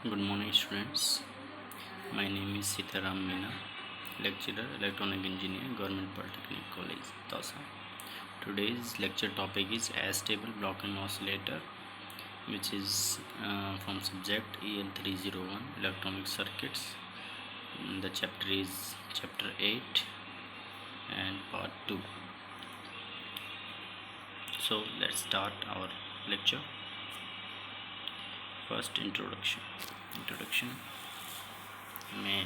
Good morning, students. My name is Sitaram Meena, lecturer, electronic engineer, Government Polytechnic College, Dausa. Today's lecture topic is astable blocking oscillator, which is from subject EL301 Electronic Circuits. The chapter is chapter 8 and part 2. So let's start our lecture. First, introduction may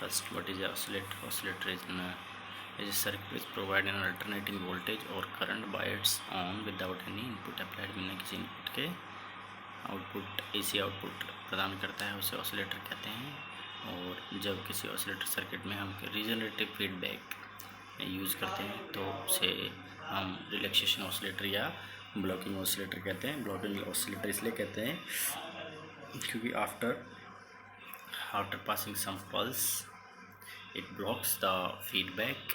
first, what is oscillator? Oscillator is a circuit which provide an alternating voltage or current by its own without any input applied, बिना किसी input के output AC output प्रदान करता है, उसे oscillator कहते हैं। और जब किसी ऑसिलेटर सर्किट में हम रिजनरेटिव फीडबैक यूज़ करते हैं तो उसे हम रिलैक्सेशन ऑसिलेटर या ब्लॉकिंग ऑसिलेटर कहते हैं। ब्लॉकिंग ऑसिलेटर इसलिए कहते हैं क्योंकि after passing some pulse it blocks the feedback,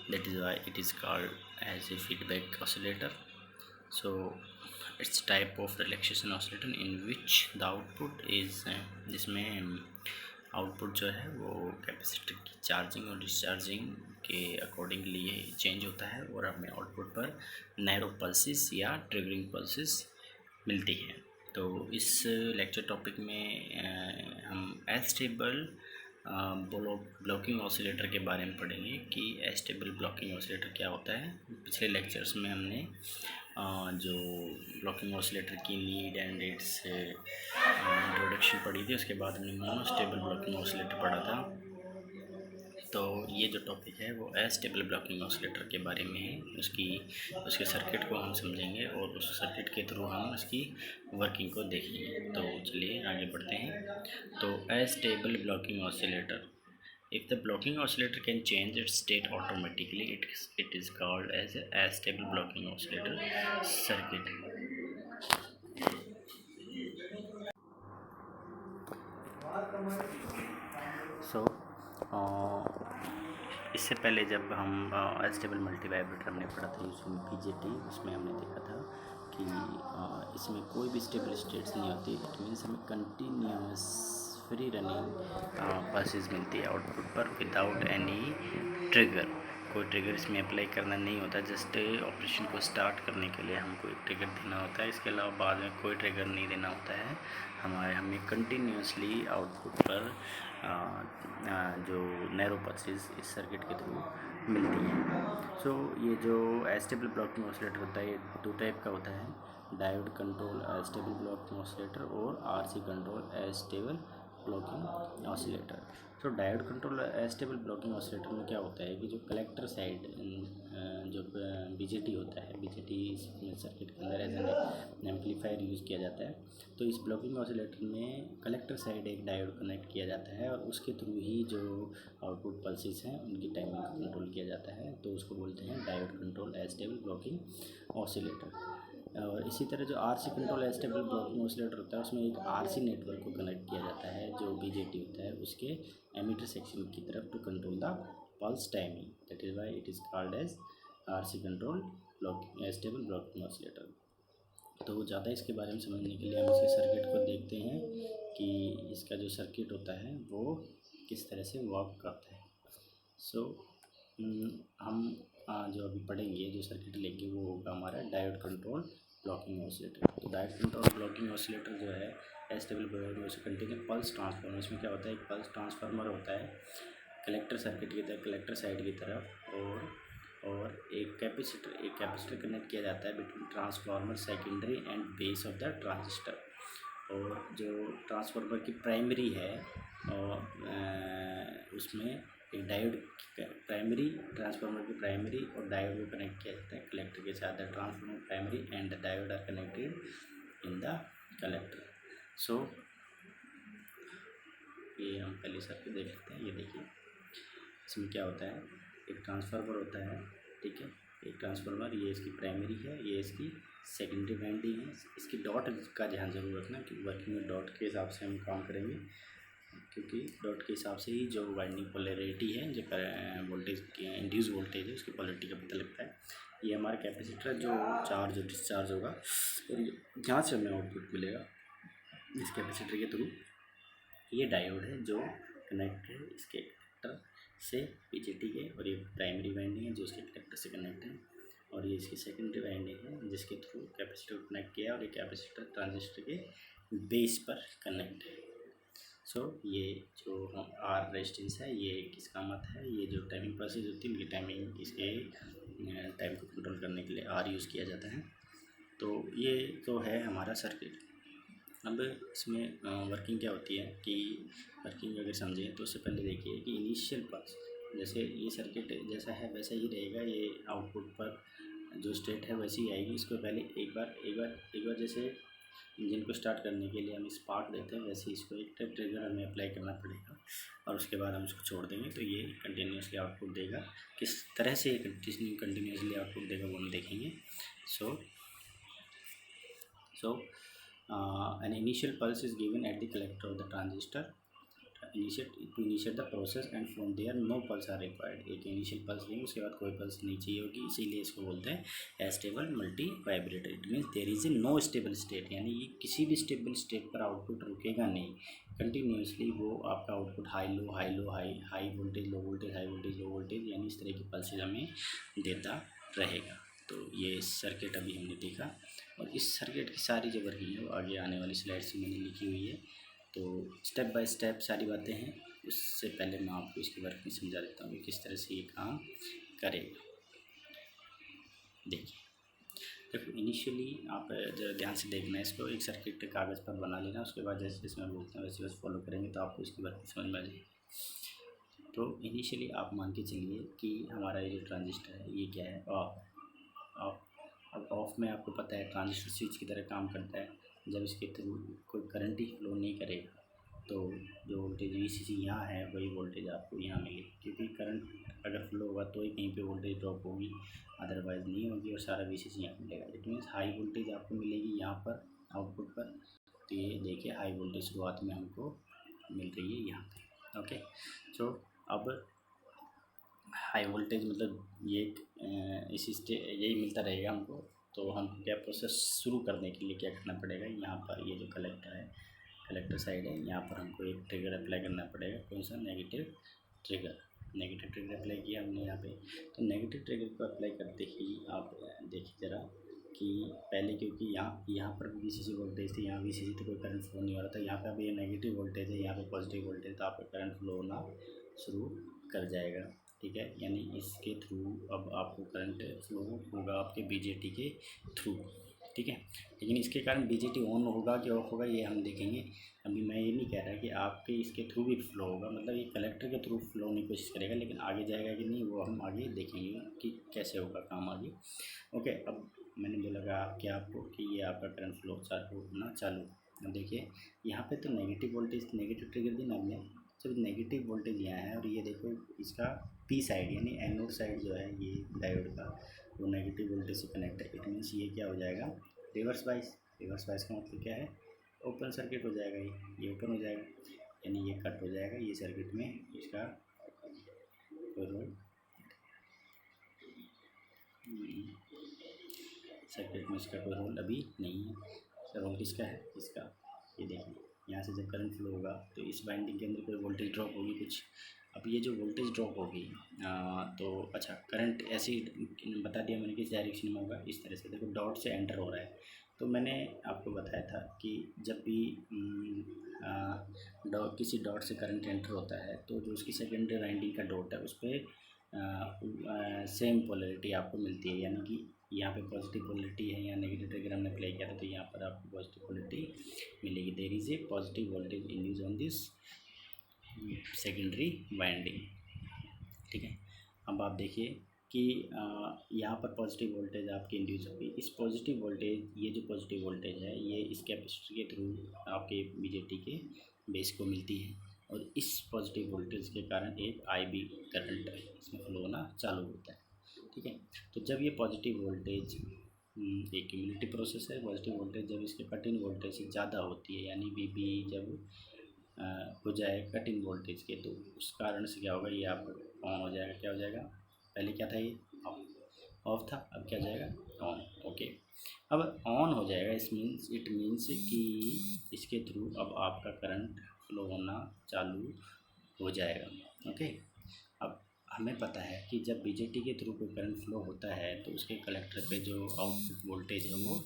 that is why it is called as a feedback oscillator. So it's type of relaxation oscillator in which the output is जिसमें output जो है वो capacitor की charging और discharging के accordingly change होता है और हमें आउटपुट पर नैरो पल्सेस या ट्रिगरिंग पल्सेस मिलती है। तो इस लेक्चर टॉपिक में हम एस्टेबल ब्लॉकिंग ऑसिलेटर के बारे में पढ़ेंगे कि एस्टेबल ब्लॉकिंग ऑसिलेटर क्या होता है। पिछले लेक्चर्स में हमने जो ब्लॉकिंग ऑसिलेटर की नीड एंड इट्स इंट्रोडक्शन पढ़ी थी, उसके बाद हमने मोनोस्टेबल ब्लॉकिंग ऑसिलेटर पढ़ा था। तो ये जो टॉपिक है वो एस्टेबल ब्लॉकिंग ऑसिलेटर के बारे में है। उसके सर्किट को हम समझेंगे और उस सर्किट के थ्रू हम उसकी वर्किंग को देखेंगे। तो चलिए आगे बढ़ते हैं। तो stable blocking oscillator, if the blocking oscillator can change its state automatically, it is called as a astable blocking oscillator circuit. So इससे पहले जब हम एस्टेबल मल्टी वाइब्रेटर हमने पढ़ा था यूजिंग BJT, उसमें हमने देखा था कि इसमें कोई भी स्टेबल स्टेट्स नहीं होती। इट मीन्स हमें कंटिन्यूस फ्री रनिंग पल्सेस मिलती है आउटपुट पर विदाउट एनी ट्रिगर। कोई ट्रिगर इसमें अप्लाई करना नहीं होता, जस्ट ऑपरेशन को स्टार्ट करने के लिए हमको एक ट्रिगर देना होता है। इसके अलावा बाद में कोई ट्रिगर नहीं देना होता है। हमें कंटिन्यूसली आउटपुट पर जो नैरो पल्सेस इस सर्किट के थ्रू मिलती हैं। सो ये जो एस्टेबल ब्लॉकिंग ऑसिलेटर होता है ये दो टाइप का होता है, diode control astable blocking oscillator और RC control astable blocking oscillator. तो diode control astable blocking oscillator में क्या होता है कि जो कलेक्टर साइड जो BJT होता है, BJT सर्किट के अंदर एज एन एम्पलीफायर यूज़ किया जाता है। तो इस ब्लॉकिंग ऑसिलेटर में कलेक्टर साइड एक डायोड कनेक्ट किया जाता है और उसके थ्रू ही जो आउटपुट पल्सेस हैं उनकी टाइमिंग को कंट्रोल किया जाता है। तो उसको बोलते हैं diode control astable blocking oscillator. और इसी तरह जो RC control astable blocking oscillator होता है उसमें एक RC नेटवर्क को कनेक्ट किया जाता है जो BJT होता है उसके एमीटर सेक्शन की तरफ to control the pulse timing, that is why it is called as RC control astable blocking oscillator. तो ज़्यादा इसके बारे में समझने के लिए हम इसके सर्किट को देखते हैं कि इसका जो सर्किट होता है वो किस तरह से वर्क करता है। सो हम जो अभी पढ़ेंगे, जो सर्किट लेंगे वो होगा हमारा डायोड कंट्रोल ब्लॉकिंग ऑसिलेटर। तो डायोड कंट्रोल ब्लॉकिंग ऑसिलेटर जो है stable blocking oscillator continue pulse transformer. इसमें क्या होता है, एक पल्स ट्रांसफार्मर होता है कलेक्टर सर्किट की तरफ, कलेक्टर साइड की तरफ, और एक कैपेसिटर कनेक्ट किया जाता है between transformer secondary and base of the transistor. और जो ट्रांसफार्मर की प्राइमरी है और उसमें एक डायोड प्राइमरी, ट्रांसफार्मर की प्राइमरी और डायोड को कनेक्ट किया जाता है कलेक्टर के साथ। The transformer primary and the diode are connected in the collector. So ये हम पहले सर्किट देख लेते हैं। ये देखिए इसमें क्या होता है, एक ट्रांसफार्मर होता है, ठीक है, एक ट्रांसफार्मर, ये इसकी प्राइमरी है, ये इसकी सेकेंडरी वाइंडिंग है। इसकी डॉट का ध्यान जरूर रखना कि वर्किंग में डॉट के हिसाब से हम काम करेंगे, क्योंकि डॉट के हिसाब से ही जो वाइंडिंग पोलैरिटी है, जो वोल्टेज की इंड्यूस वोल्टेज है, उसकी पोलैरिटी का पता लगता है। ये हमारा कैपेसिटर जो चार्ज और डिस्चार्ज होगा और यहाँ से हमें आउटपुट मिलेगा। इस कैपेसिटर के थ्रू ये डायोड है जो कनेक्ट है इसके कलेक्टर से बीजेटी के, और ये प्राइमरी वाइंडिंग है जो इसके कलेक्टर से कनेक्ट है, और ये इसकी सेकेंडरी वाइंडिंग है जिसके थ्रू कैपेसिटर को कनेक्ट किया, और ये कैपेसिटर ट्रांजिस्टर के बेस पर कनेक्ट है। सो ये जो आर रेजिस्टेंस है ये किस काम आता है, ये जो टाइमिंग प्रोसेस होती है इनकी टाइमिंग, इसके टाइम को कंट्रोल करने के लिए आर यूज़ किया जाता है। तो ये तो है हमारा सर्किट। अब इसमें वर्किंग क्या होती है कि वर्किंग अगर समझें तो उससे पहले देखिए कि इनिशियल पल्स, जैसे ये सर्किट जैसा है वैसा ही रहेगा, ये आउटपुट पर जो स्टेट है वैसी ही आएगी। इसको पहले एक बार जैसे इंजन को स्टार्ट करने के लिए हम स्पार्क देते हैं, वैसे इसको एक ट्रिगर हमें अप्लाई करना पड़ेगा, और उसके बाद हम इसको छोड़ देंगे तो ये कंटिन्यूसली आउटपुट देगा। किस तरह से ये कंटिन्यूसली आउटपुट देगा वो हम देखेंगे। सो an initial pulse is given at the collector of the transistor to initiate the process, and from there no pulse are required। एक इनिशियल पल्स देंगे उसके बाद कोई पल्स नहीं चाहिए होगी, इसीलिए इसको बोलते हैं stable multivibrator. It means there is a no stable state, यानी ये किसी भी स्टेबल स्टेट पर आउटपुट रुकेगा नहीं, कंटिन्यूसली वो आपका output high low high low high voltage low voltage high voltage low voltage, यानी इस तरह की पल्सेज हमें देता रहेगा। तो ये सर्किट अभी हमने देखा, और इस सर्किट की सारी जो वर्किंग है वो आगे आने वाली स्लाइड्स में मैंने लिखी हुई है। तो स्टेप बाय स्टेप सारी बातें हैं, उससे पहले मैं आपको इसकी वर्किंग समझा देता हूँ कि किस तरह से ये काम करेगा। देखिए, देखो इनिशियली आप जरा ध्यान से देखना है इसको, एक सर्किट कागज़ पर बना लेना, उसके बाद जैसे जैसे मैं बोलता हूँ वैसे वैसे फॉलो करेंगे तो आपको इसकी वर्किंग समझ में आ जाएगी। तो इनिशियली आप मान के चलिए कि हमारा ये जो ट्रांजिस्टर है ये क्या है, ऑफ। अब ऑफ में आपको पता है ट्रांजिस्टर स्विच की तरह काम करता है, जब इसके थ्रू कोई करंट ही फ्लो नहीं करेगा तो जो वोल्टेज VCC यहाँ है वही वोल्टेज आपको यहाँ मिलेगी, क्योंकि करंट अगर फ्लो होगा तो ही कहीं पे वोल्टेज ड्रॉप होगी, अदरवाइज़ नहीं होगी, और सारा VCC यहाँ मिलेगा। इट मीन्स हाई वोल्टेज आपको मिलेगी यहाँ पर आउटपुट पर। तो ये देखिए हाई वोल्टेज शुरुआत में हमको मिल रही है यहाँ पर। ओके, सो अब हाई वोल्टेज मतलब ये यही मिलता रहेगा हमको। तो हम क्या प्रोसेस शुरू करने के लिए क्या करना पड़ेगा, यहाँ पर ये जो कलेक्टर है, कलेक्टर साइड है, यहाँ पर हमको एक ट्रिगर अप्लाई करना पड़ेगा। कौन सा, नेगेटिव ट्रिगर अप्लाई किया हमने यहाँ पे। तो नेगेटिव ट्रिगर को अप्लाई करते ही आप देखिए ज़रा कि पहले क्योंकि यहाँ पर VCC वोल्टेज थी, यहाँ VCC तो कोई करंट फ्लो नहीं हो रहा था, यहाँ पे अब ये नेगेटिव वोल्टेज है, यहाँ पे पॉजिटिव वोल्टेज, तो आपका करंट फ्लो होना शुरू कर जाएगा। ठीक है, यानी इसके थ्रू अब आपको करंट फ्लो होगा आपके BJT के थ्रू। ठीक है, लेकिन इसके कारण BJT ऑन होगा कि ऑफ होगा ये हम देखेंगे। अभी मैं ये नहीं कह रहा कि आपके इसके थ्रू भी फ्लो होगा, मतलब ये कलेक्टर के थ्रू फ्लो होने की कोशिश करेगा, लेकिन आगे जाएगा कि नहीं वो हम आगे देखेंगे कि कैसे होगा काम आगे। ओके, अब मैंने बोला क्या आपको कि ये आपका करंट फ्लो होना चालू। अब देखिए यहाँ पे तो नेगेटिव वोल्टेज, नेगेटिव ट्रिगर दी ना हमने, जब नेगेटिव वोल्टेज यहाँ है और ये देखो इसका P साइड यानी एनोड साइड जो है ये डायोड का वो नेगेटिव वोल्टेज से कनेक्ट है। इट मीन्स ये क्या हो जाएगा, रिवर्स बाइस का मतलब क्या है, ओपन सर्किट हो जाएगा, ये ओपन हो जाएगा, यानी ये कट हो जाएगा, ये सर्किट में इसका कोई रोल, सर्किट में इसका कोई रोल अभी नहीं है। रोल किसका है, इसका। ये देखिए यहाँ से जब करंट फ्लो होगा तो इस वाइंडिंग के अंदर कोई वोल्टेज ड्रॉप होगी कुछ। अब ये जो वोल्टेज ड्रॉप होगी तो अच्छा करंट ऐसी बता दिया मैंने किस डायरेक्शन में होगा, इस तरह से। देखो डॉट से एंटर हो रहा है, तो मैंने आपको बताया था कि जब भी किसी डॉट से करंट एंटर होता है तो जो उसकी सेकेंडरी वाइंडिंग का डॉट है उस पर सेम पोलरिटी आपको मिलती है, यानी कि यहाँ पे पॉजिटिव पोलरिटी है, यहाँ नेगेटिव ट्रिगर हमने अप्लाई किया था तो यहाँ पर आपको पॉजिटिव पोलरिटी मिलेगी। There is a positive voltage induce on this secondary winding. ठीक है, अब आप देखिए कि यहाँ पर पॉजिटिव वोल्टेज आपकी इंड्यूस होगी। इस पॉजिटिव वोल्टेज, ये जो पॉजिटिव वोल्टेज है ये इस कैपेसिटर के थ्रू आपके BJT के बेस को मिलती है, और इस पॉजिटिव वोल्टेज के कारण एक IB करंट इसमें फ्लो होना चालू होता है। ठीक है, तो जब ये पॉजिटिव वोल्टेज एक क्यूमुलेटिव प्रोसेस है, पॉजिटिव वोल्टेज जब इसके कट इन वोल्टेज से ज़्यादा होती है, यानी VB जब हो जाए कट इन वोल्टेज के, तो उस कारण से क्या होगा, ये आपका ऑन हो जाएगा। क्या हो जाएगा, पहले क्या था, ये ऑफ था, अब क्या हो जाएगा, ऑन। ओके, अब ऑन हो जाएगा, इट मीन्स कि इसके थ्रू अब आपका करंट फ्लो होना चालू हो जाएगा। ओके, अब हमें पता है कि जब बीजेटी के थ्रू कोई करंट फ्लो होता है तो उसके कलेक्टर पे जो आउटपुट वोल्टेज है वो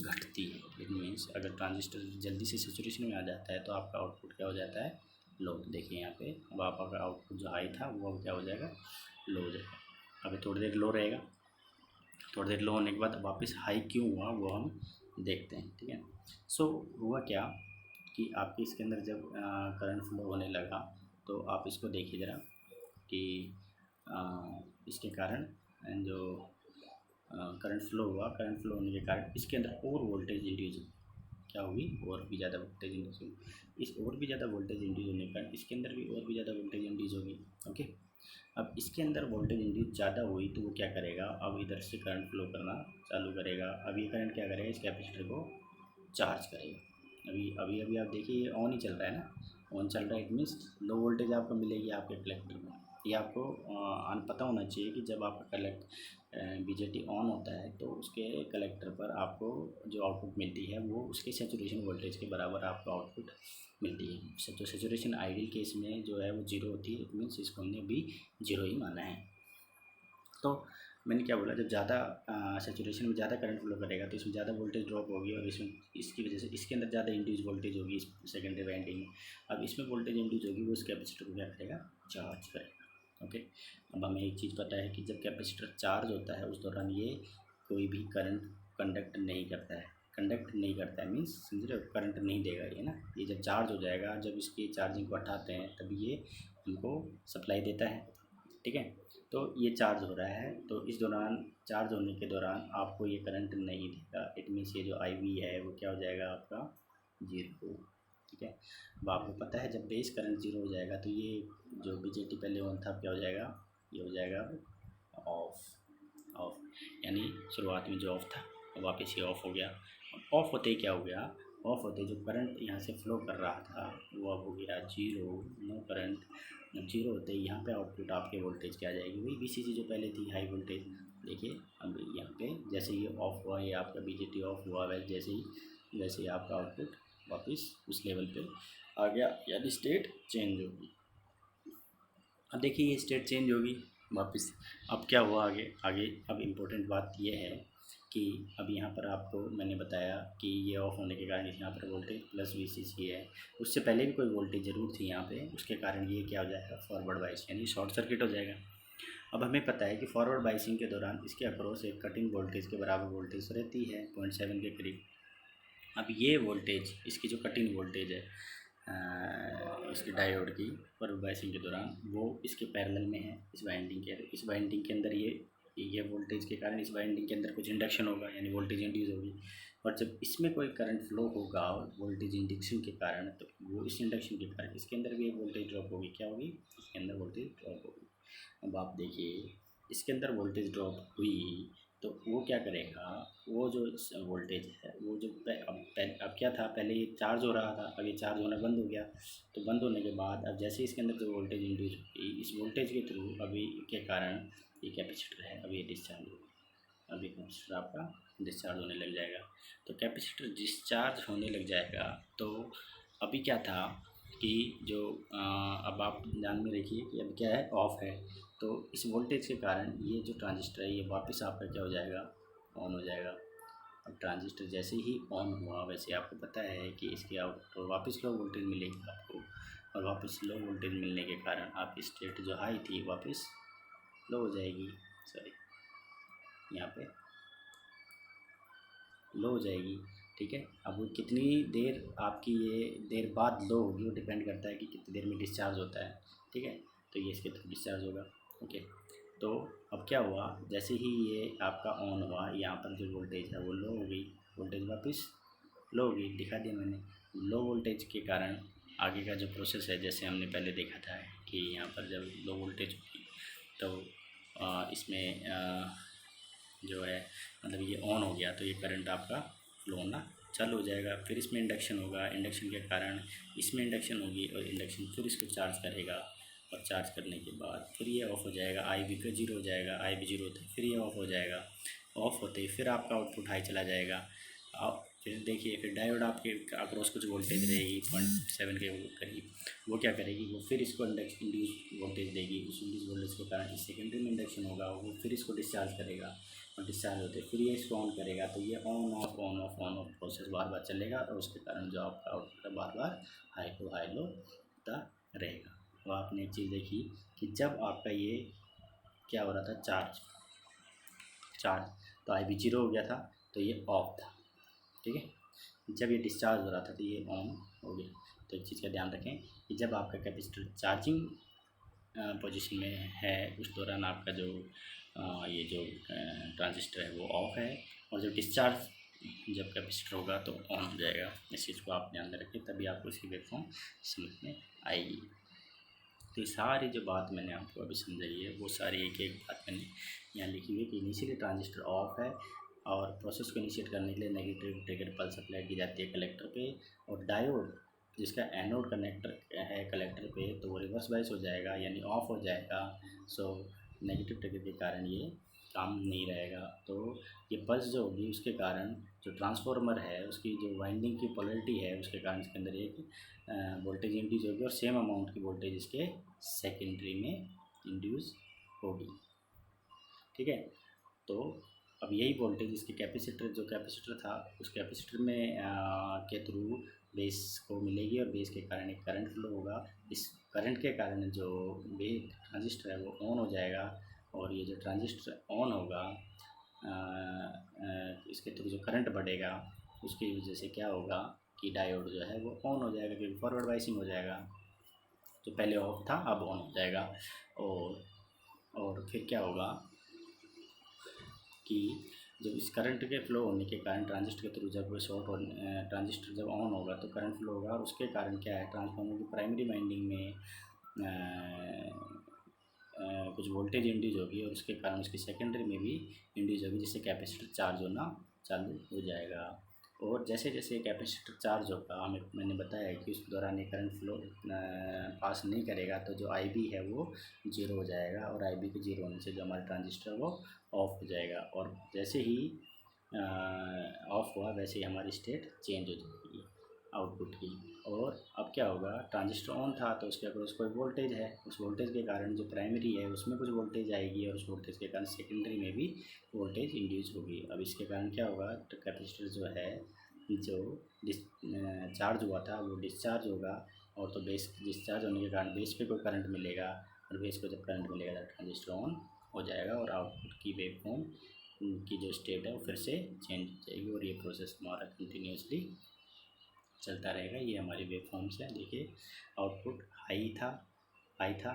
घटती है। इट मीन्स अगर ट्रांजिस्टर जल्दी से सेचुरेशन में आ जाता है तो आपका आउटपुट क्या हो जाता है, लो। देखिए यहाँ पे अब आपका आउटपुट जो हाई था वो अब क्या हो जाएगा, लो हो जाएगा। अभी थोड़ी देर लो रहेगा, थोड़ी देर लो होने के बाद वापस हाई क्यों हुआ वो हम देखते हैं। ठीक है, सो हुआ क्या कि आपके इसके अंदर जब करंट फ्लो होने लगा तो आप इसको देखिए ज़रा कि इसके कारण जो करंट फ्लो हुआ, करंट फ्लो होने के कारण इसके अंदर और वोल्टेज इंड्यूस क्या हुई, और भी ज़्यादा वोल्टेज इंड्यूस हुई। इस और भी ज़्यादा वोल्टेज इंड्यूस होने के कारण इसके अंदर भी और भी ज़्यादा वोल्टेज इंड्यूस होगी। ओके, अब इसके अंदर वोल्टेज इंड्यूस ज़्यादा हुई तो वो क्या करेगा, अब इधर से करंट फ्लो करना चालू करेगा। अब ये करंट क्या करेगा, इस कैपेसिटर को चार्ज करेगा। अभी अभी अभी आप देखिए ये ऑन ही चल रहा है ना, ऑन चल रहा है, इट मीन्स लो वोल्टेज आपको मिलेगी आपके कलेक्टर में। ये आपको पता होना चाहिए कि जब आपका बीजेटी ऑन होता है तो उसके कलेक्टर पर आपको जो आउटपुट मिलती है वो उसके सेचुरेशन वोल्टेज के बराबर आपको आउटपुट मिलती है। तो सेचुरेशन आइडियल केस में जो है वो जीरो होती है, इट मीन्स इसको हमने भी जीरो ही माना है। तो मैंने क्या बोला, जब ज़्यादा सेचुरेशन में ज़्यादा करंट फ्लो करेगा तो इसमें ज़्यादा वोल्टेज ड्रॉप होगी और इसमें इसकी वजह से इसके अंदर ज़्यादा इंड्यूस वोल्टेज होगी इस सेकेंडरी वाइंडिंग में। अब इसमें वोल्टेज इंड्यूस होगी, वो इस कैपेसिटर को क्या करेगा, चार्ज करेगा। ओके, अब हमें एक चीज़ पता है कि जब कैपेसिटर चार्ज होता है उस दौरान ये कोई भी करंट कंडक्ट नहीं करता है। कंडक्ट नहीं करता है मीन्स समझ रहे हो, करंट नहीं देगा ये ना। ये जब चार्ज हो जाएगा, जब इसकी चार्जिंग को हटाते हैं तभी ये हमको सप्लाई देता है। ठीक है, तो ये चार्ज हो रहा है तो इस दौरान चार्ज होने के दौरान आपको ये करंट नहीं देगा। इट मीन्स ये जो आई वी है वो क्या हो जाएगा आपका, जीरो। ठीक है, अब आपको पता है जब बेस करंट जीरो हो जाएगा तो ये जो बीजेटी पहले ऑन था क्या हो जाएगा, ये हो जाएगा अब ऑफ। ऑफ यानी शुरुआत में जो ऑफ था वापस ये ऑफ हो गया। ऑफ होते ही क्या हो गया, ऑफ होते जो करंट यहाँ से फ्लो कर रहा था वो अब हो गया जीरो, नो करंट। जीरो होते ही यहाँ पे आउटपुट आपके वोल्टेज क्या आ जाएगी, वही वीसीसी जो पहले थी हाई वोल्टेज। देखिए अब यहाँ पे जैसे ही ऑफ हुआ, ये आपका बीजेटी ऑफ हुआ, वैसे ही आपका आउटपुट वापस उस लेवल पे आ गया, यानी स्टेट चेंज होगी। अब देखिए ये स्टेट चेंज होगी वापस। अब क्या हुआ आगे आगे, अब इम्पोर्टेंट बात ये है कि अब यहाँ पर आपको मैंने बताया कि ये ऑफ होने के कारण यहाँ पर वोल्टेज प्लस वीसीसी है। उससे पहले भी कोई वोल्टेज ज़रूर थी यहाँ पे, उसके कारण ये क्या हो जाएगा, फॉरवर्ड बाइस यानी शॉर्ट सर्किट हो जाएगा। अब हमें पता है कि फॉरवर्ड बाइसिंग के दौरान इसके अक्रॉस एक कटिंग वोल्टेज के बराबर वोल्टेज रहती है 0.7 के करीब। अब ये वोल्टेज इसकी जो कटिंग वोल्टेज है इसके डायोड की फॉरवर्ड बाइसिंग के दौरान वो इसके पैरेलल में है इस वाइंडिंग के अंदर ये वोल्टेज के कारण इस वाइंडिंग के अंदर कुछ इंडक्शन होगा यानी वोल्टेज इंड्यूस होगी। और जब इसमें कोई करंट फ्लो होगा वोल्टेज इंडक्शन के कारण तो वो इस इंडक्शन के कारण इसके अंदर भी एक वोल्टेज ड्रॉप होगी। क्या होगी, इसके अंदर वोल्टेज ड्रॉप होगी। अब आप देखिए इसके अंदर वोल्टेज ड्रॉप हुई तो वो क्या करेगा, वो जो वोल्टेज है वो जो अब क्या था, पहले ये चार्ज हो रहा था, अब ये चार्ज होना बंद हो गया। तो बंद होने के बाद अब जैसे इसके अंदर जो वोल्टेज इंड्यूस हुई इस वोल्टेज के थ्रू अभी के कारण ये कैपेसिटर है अभी ये डिस्चार्ज होगा। अभी कैपेसिटर आपका डिस्चार्ज होने लग जाएगा। तो कैपेसिटर डिस्चार्ज होने लग जाएगा तो अभी क्या था कि जो अब आप ध्यान में रखिए कि अब क्या है, ऑफ है। तो इस वोल्टेज के कारण ये जो ट्रांजिस्टर है ये वापस आपका क्या हो जाएगा, ऑन हो जाएगा। अब ट्रांजिस्टर जैसे ही ऑन हुआ वैसे आपको पता है कि इसके आउटपुट वापस लो वोल्टेज मिलेगी आपको, और वापस लो वोल्टेज मिलने के कारण आपकी स्टेट जो हाई थी वापस लो हो जाएगी। सॉरी, यहाँ पे लो हो जाएगी। ठीक है, अब वो कितनी देर आपकी ये देर बाद लो होगी वो डिपेंड करता है कि कितनी देर में डिस्चार्ज होता है। ठीक है, तो ये इसके थ्रू डिस्चार्ज होगा। ओके, तो अब क्या हुआ, जैसे ही ये आपका ऑन हुआ यहाँ पर जो वोल्टेज है वो लो हो गई, वोल्टेज वापस लो हो गई, दिखा दिया मैंने। लो वोल्टेज के कारण आगे का जो प्रोसेस है जैसे हमने पहले देखा था कि यहाँ पर जब लो वोल्टेज होगी तो इसमें जो है मतलब ये ऑन हो गया तो ये करंट आपका फ्लो होना चालू हो जाएगा। फिर इसमें इंडक्शन होगा, इंडक्शन के कारण इसमें इंडक्शन होगी और इंडक्शन फिर इसको चार्ज करेगा, और चार्ज करने के बाद फिर ये ऑफ हो जाएगा, आई भी फिर जीरो हो जाएगा, आई भी जीरो होता है फिर ये ऑफ हो जाएगा। ऑफ होते ही फिर आपका आउटपुट हाई चला जाएगा। आप फिर देखिए, फिर डायोड आपके अक्रॉस कुछ वोल्टेज रहेगी 0.7 के करीब, वो क्या करेगी, वो फिर इसको इंड्यूस वोल्टेज देगी। उस इंड्यूस वोल्टेज के कारण इस सेकेंडरी में इंडक्शन होगा, वो फिर इसको डिस्चार्ज करेगा, और डिस्चार्ज होते फिर ये इसको ऑन करेगा। तो ये on off on off on off process बार बार चलेगा, और उसके कारण जो आपका आउटपुट है बार बार हाई लो होता रहेगा। तो आपने एक चीज़ देखी कि जब आपका ये क्या हो रहा था, चार्ज तो आई भी जीरो हो गया था, तो ये ऑफ था, ठीक है। जब ये डिस्चार्ज हो रहा था तो ये ऑन हो गया। तो एक चीज़ का ध्यान रखें कि जब आपका कैपेसिटर चार्जिंग पोजीशन में है, उस दौरान आपका जो ये जो ट्रांजिस्टर है वो ऑफ है, और जब डिस्चार्ज जब कैपेसिटर होगा तो ऑन हो जाएगा। इस चीज़ को आप ध्यान में रखें, तभी आपको इसकी वेवफॉर्म समझ में आएगी। तो ये सारी जो बात मैंने आपको अभी समझाई है, वो सारी एक एक बात मैंने यहाँ लिखी हुई है कि इनिशियली ट्रांजिस्टर ऑफ है, और प्रोसेस को इनिशिएट करने के लिए नेगेटिव ट्रिगर पल्स अप्लाई की जाती है कलेक्टर पे, और डायोड जिसका एनोड कनेक्टर है कलेक्टर पे, तो वो रिवर्स बाइस हो जाएगा, यानी ऑफ हो जाएगा। सो नेगेटिव ट्रिगर के कारण ये काम नहीं रहेगा। तो ये पल्स जो होगी उसके कारण जो ट्रांसफार्मर है उसकी जो वाइंडिंग की पोलैरिटी है, उसके कारण इसके अंदर एक वोल्टेज इंड्यूस होगी, और सेम अमाउंट की वोल्टेज इसके सेकेंडरी में इंड्यूस होगी, ठीक है। तो अब यही वोल्टेज इसके कैपेसिटर था, उस कैपेसिटर में के थ्रू बेस को मिलेगी, और बेस के कारण एक करंट फ्लो होगा। इस करंट के कारण जो बेस ट्रांजिस्टर है वो ऑन हो जाएगा, और ये जो ट्रांजिस्टर ऑन होगा, इसके थ्रू जो करंट बढ़ेगा उसकी वजह से क्या होगा कि डायोड जो है वो ऑन हो जाएगा, क्योंकि फॉरवर्ड बाइसिंग हो जाएगा। तो पहले ऑफ था, अब ऑन हो जाएगा। और फिर क्या होगा कि जब इस करंट के फ्लो होने के कारण ट्रांजिस्टर के थ्रू जब वो ट्रांजिस्टर जब ऑन होगा तो करंट फ्लो होगा, और उसके कारण क्या है, ट्रांसफार्मर की प्राइमरी वाइंडिंग में कुछ वोल्टेज इंड्यूस होगी, और उसके कारण उसकी सेकेंडरी में भी इंड्यूस होगी, जिससे कैपेसिटर चार्ज होना चालू हो जाएगा। और जैसे जैसे कैपेसिटर चार्ज होगा, मैंने बताया कि उस दौरान ये करंट फ्लो पास नहीं करेगा, तो जो आई बी है वो जीरो हो जाएगा, और आई बी के जीरो होने से जो हमारा ट्रांजिस्टर है वो ऑफ हो जाएगा। और जैसे ही ऑफ हुआ वैसे ही हमारी स्टेट चेंज हो जाएगी आउटपुट की। और अब क्या होगा, ट्रांजिस्टर ऑन था तो उसके अक्रॉस कोई वोल्टेज है, उस वोल्टेज के कारण जो प्राइमरी है उसमें कुछ वोल्टेज आएगी, और उस वोल्टेज के कारण सेकेंडरी में भी वोल्टेज इंड्यूस होगी। अब इसके कारण क्या होगा, तो कैपेसिटर जो है जो चार्ज हुआ था वो डिस्चार्ज होगा, और तो बेस डिस्चार्ज होने के कारण बेस पे कोई करंट मिलेगा, और बेस को जब करंट मिलेगा तो ट्रांजिस्टर ऑन हो जाएगा, और आउटपुट की वेवफॉर्म की जो स्टेट है वो फिर से चेंज हो जाएगी, और ये प्रोसेस हमारा कंटिन्यूसली चलता रहेगा। ये हमारी वेवफॉर्म्स है। देखिए आउटपुट हाई था,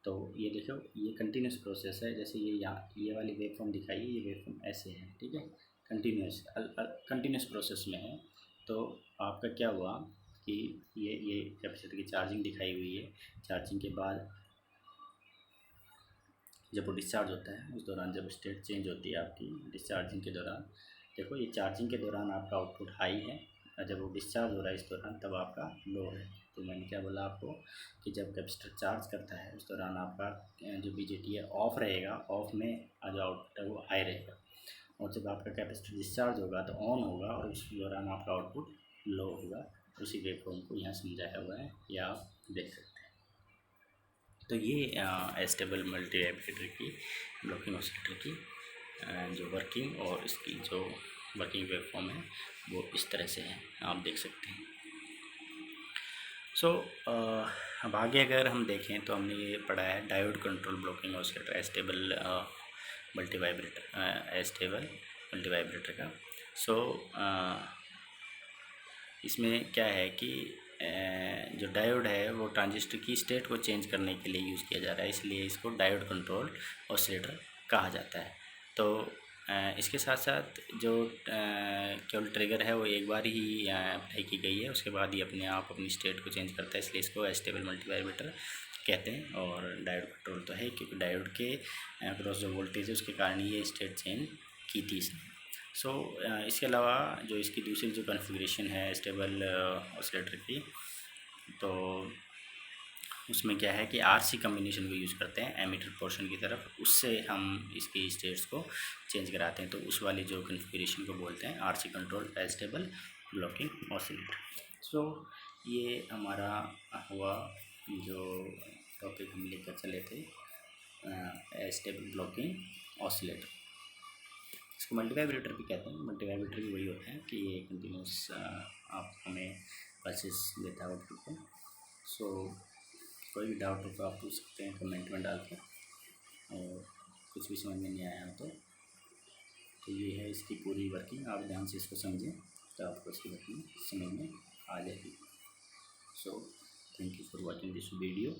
तो ये देखो ये कंटिन्यूस प्रोसेस है। जैसे ये यहाँ ये वाली वेवफॉर्म दिखाई है, ये वेवफॉर्म ऐसे है, ठीक है, कंटिन्यूस प्रोसेस में है। तो आपका क्या हुआ कि ये कैपेसिटर की चार्जिंग दिखाई हुई है, चार्जिंग के बाद जब वो डिस्चार्ज होता है उस दौरान जब स्टेट चेंज होती है आपकी डिस्चार्जिंग के दौरान, देखो ये चार्जिंग के दौरान आपका आउटपुट हाई है, और जब वो डिस्चार्ज हो रहा है इस दौरान तब आपका लो है। तो मैंने क्या बोला आपको कि जब कैपेसिटर चार्ज करता है उस दौरान आपका जो बीजेटी है ऑफ रहेगा, ऑफ में जो आउटपुट है वो हाई रहेगा, और जब आपका कैपेसिटर डिस्चार्ज होगा तो ऑन होगा, और उस दौरान आपका आउटपुट लो होगा। उसी वेवफॉर्म को यहाँ समझाया हुआ है, या आप देख सकते हैं। तो ये स्टेबल मल्टी वाइब्रेटर की ब्लॉकिंग ऑसिलेटर की जो वर्किंग और इसकी जो वर्किंग वेवफॉर्म है वो इस तरह से है, आप देख सकते हैं। सो अब आगे अगर हम देखें तो हमने ये पढ़ा है diode control blocking oscillator stable multi vibrator का। सो इसमें क्या है कि जो डायोड है वो ट्रांजिस्टर की स्टेट को चेंज करने के लिए यूज़ किया जा रहा है, इसलिए इसको डायोड कंट्रोल ऑसिलेटर कहा जाता है। तो इसके साथ साथ जो केवल ट्रिगर है वो एक बार ही अप्लाई की गई है, उसके बाद ही अपने आप अपनी स्टेट को चेंज करता है, इसलिए इसको स्टेबल मल्टी वाइब्रेटर कहते हैं। और डायोड कंट्रोल तो है क्योंकि डायोड के अक्रॉस जो वोल्टेज है उसके कारण ये स्टेट चेंज की थी इसने। सो इसके अलावा जो इसकी दूसरी जो कॉन्फ़िगरेशन है स्टेबल ऑसिलेटर की, तो उसमें क्या है कि आरसी कम्बिनेशन को यूज़ करते हैं एमिटर पोर्शन की तरफ, उससे हम इसकी स्टेट्स को चेंज कराते हैं। तो उस वाली जो कन्फिगरेशन को बोलते हैं RC control astable blocking oscillator. So ये हमारा हुआ जो टॉपिक हम लेकर चले थे एस्टेबल ब्लॉकिंग ऑसिलेटर। इसको मल्टी वाइब्रेटर भी कहते हैं। मल्टी वाइब्रेटर भी वही होता है कि ये कंटिन्यूस आप हमें पल्सेस देता है आउटपुट को। सो कोई भी डाउट हो तो आप पूछ सकते हैं कमेंट में डालकर, और कुछ भी समझ में नहीं आया तो ये है इसकी पूरी वर्किंग। आप ध्यान से इसको समझें तो आपको इसकी वर्किंग समझ में आ जाएगी। So thank you for watching this video.